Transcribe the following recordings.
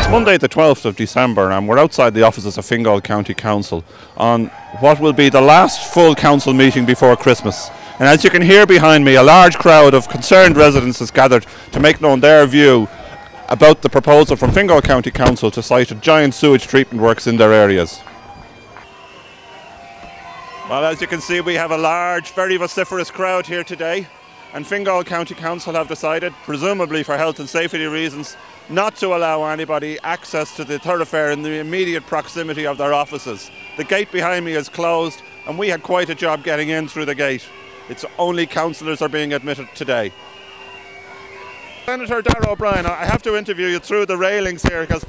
It's Monday the 12th of December and we're outside the offices of Fingal County Council on what will be the last full council meeting before Christmas. And as you can hear behind me, a large crowd of concerned residents has gathered to make known their view about the proposal from Fingal County Council to site a giant sewage treatment works in their areas. Well, as you can see, we have a large, very vociferous crowd here today, and Fingal County Council have decided, presumably for health and safety reasons, not to allow anybody access to the thoroughfare in the immediate proximity of their offices. The gate behind me is closed and we had quite a job getting in through the gate. It's only councillors are being admitted today. Senator Darragh O'Brien, I have to interview you through the railings here because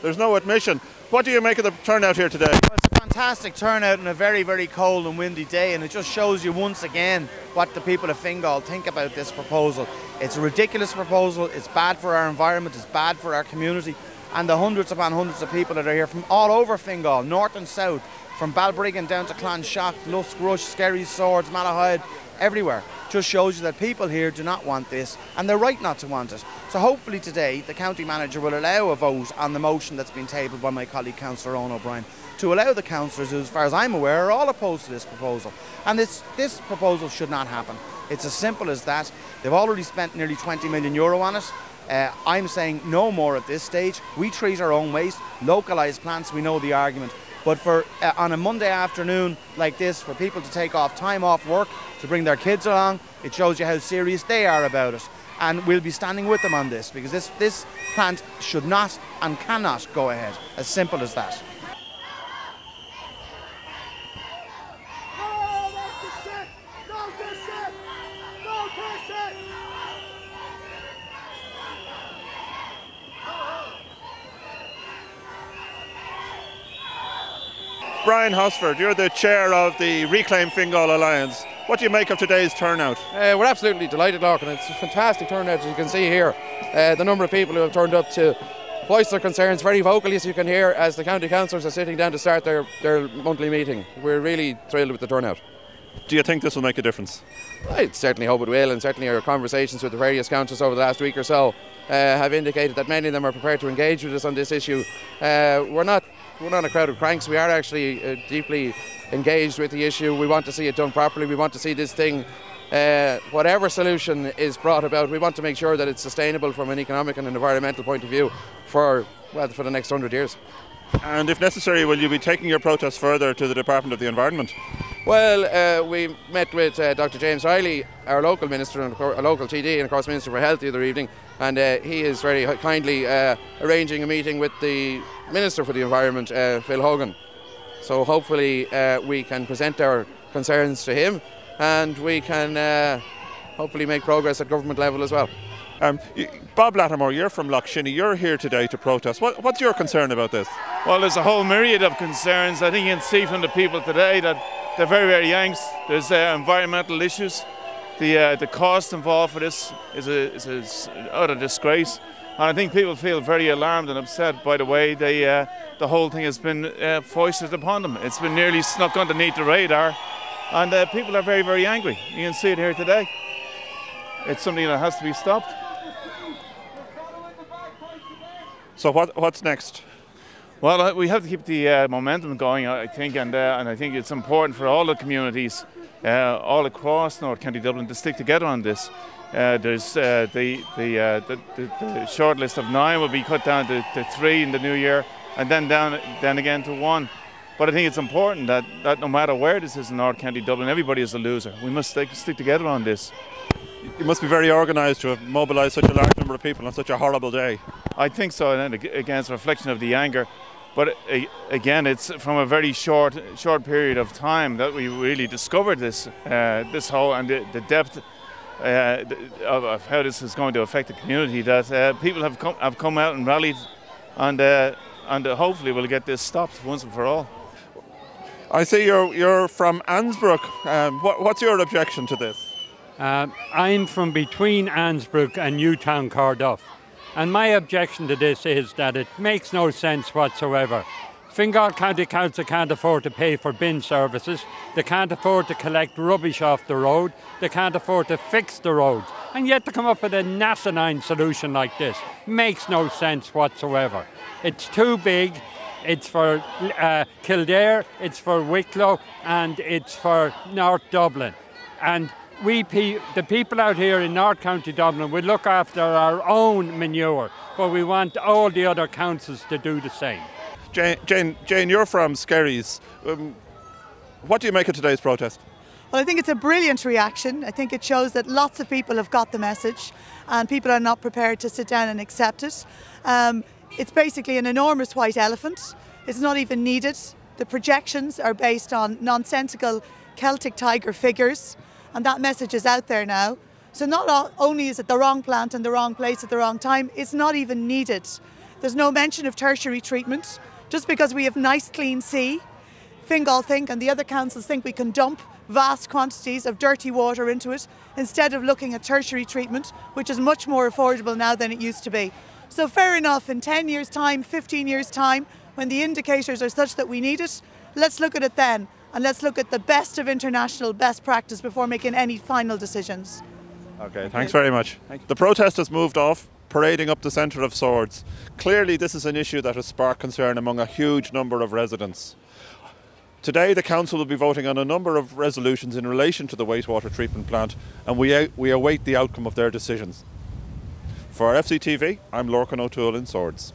there's no admission. What do you make of the turnout here today? Well, it's a fantastic turnout on a very, very cold and windy day, and it just shows you once again what the people of Fingal think about this proposal. It's a ridiculous proposal, it's bad for our environment, it's bad for our community, and the hundreds upon hundreds of people that are here from all over Fingal, north and south, from Balbriggan down to Clonshock, Lusk, Rush, Skerries, Swords, Malahide, everywhere. Just shows you that people here do not want this, and they're right not to want it. So hopefully today the county manager will allow a vote on the motion that's been tabled by my colleague Councillor Owen O'Brien to allow the councillors who, as far as I'm aware, are all opposed to this proposal. And this proposal should not happen. It's as simple as that. They've already spent nearly €20 million on it. I'm saying no more at this stage. We treat our own waste, localised plants, we know the argument. But for on a Monday afternoon like this, for people to take time off work, to bring their kids along, it shows you how serious they are about it. And we'll be standing with them on this, because this plant should not and cannot go ahead. As simple as that. Brian Hosford, you're the chair of the Reclaim Fingal Alliance. What do you make of today's turnout? We're absolutely delighted, Larkin. It's a fantastic turnout, as you can see here. The number of people who have turned up to voice their concerns very vocally, as you can hear, as the county councillors are sitting down to start their monthly meeting. We're really thrilled with the turnout. Do you think this will make a difference? I certainly hope it will, and certainly our conversations with the various councillors over the last week or so have indicated that many of them are prepared to engage with us on this issue. We're not a crowd of cranks. We are actually deeply engaged with the issue. We want to see it done properly. We want to see this thing, whatever solution is brought about, we want to make sure that it's sustainable from an economic and an environmental point of view for the next 100 years. And if necessary, will you be taking your protest further to the Department of the Environment? Well, we met with Dr. James Riley, our local minister, and our local TD, and of course Minister for Health the other evening, and he is very kindly arranging a meeting with the Minister for the Environment, Phil Hogan. So hopefully we can present our concerns to him, and we can hopefully make progress at government level as well. Bob Lattimore, you're from Lochshinny. You're here today to protest. What's your concern about this? Well, there's a whole myriad of concerns. I think you can see from the people today that they're very, very angst. There's environmental issues. The cost involved for this is utter disgrace. And I think people feel very alarmed and upset by the way the whole thing has been foisted upon them. It's been nearly snuck underneath the radar, and people are very, very angry. You can see it here today. It's something that has to be stopped. So what's next? Well, we have to keep the momentum going, I think, and I think it's important for all the communities all across North County Dublin to stick together on this. There's the short list of 9 will be cut down to 3 in the new year, and then again to 1. But I think it's important that no matter where this is in North County Dublin, everybody is a loser. We must stick together on this. You must be very organised to have mobilised such a large number of people on such a horrible day. I think so, and again, it's a reflection of the anger. But again, it's from a very short period of time that we really discovered this whole and the depth of how this is going to affect the community. That people have come out and rallied, and hopefully we'll get this stopped once and for all. I see you're from Ansbrook. What's your objection to this? I'm from between Ansbrook and Newtown Cardiff, and my objection to this is that it makes no sense whatsoever Fingal County Council can't afford to pay for bin services, they can't afford to collect rubbish off the road, they can't afford to fix the roads, and yet to come up with an asinine solution like this makes no sense whatsoever. It's too big, it's for Kildare, it's for Wicklow, and it's for North Dublin. And the people out here in North County Dublin will look after our own manure, but we want all the other councils to do the same. Jane, you're from Skerries. What do you make of today's protest? Well, I think it's a brilliant reaction. I think it shows that lots of people have got the message and people are not prepared to sit down and accept it. It's basically an enormous white elephant. It's not even needed. The projections are based on nonsensical Celtic tiger figures, and that message is out there now. So not only is it the wrong plant in the wrong place at the wrong time, it's not even needed. There's no mention of tertiary treatment. Just because we have nice clean sea, Fingal think and the other councils think we can dump vast quantities of dirty water into it instead of looking at tertiary treatment, which is much more affordable now than it used to be. So fair enough, in 10 years' time, 15 years' time, when the indicators are such that we need it, let's look at it then, and let's look at the best of international best practice before making any final decisions. Okay, thanks very much. The protest has moved off, parading up the centre of Swords. Clearly this is an issue that has sparked concern among a huge number of residents. Today the council will be voting on a number of resolutions in relation to the wastewater treatment plant, and we await the outcome of their decisions. For FCTV, I'm Lorcan O'Toole in Swords.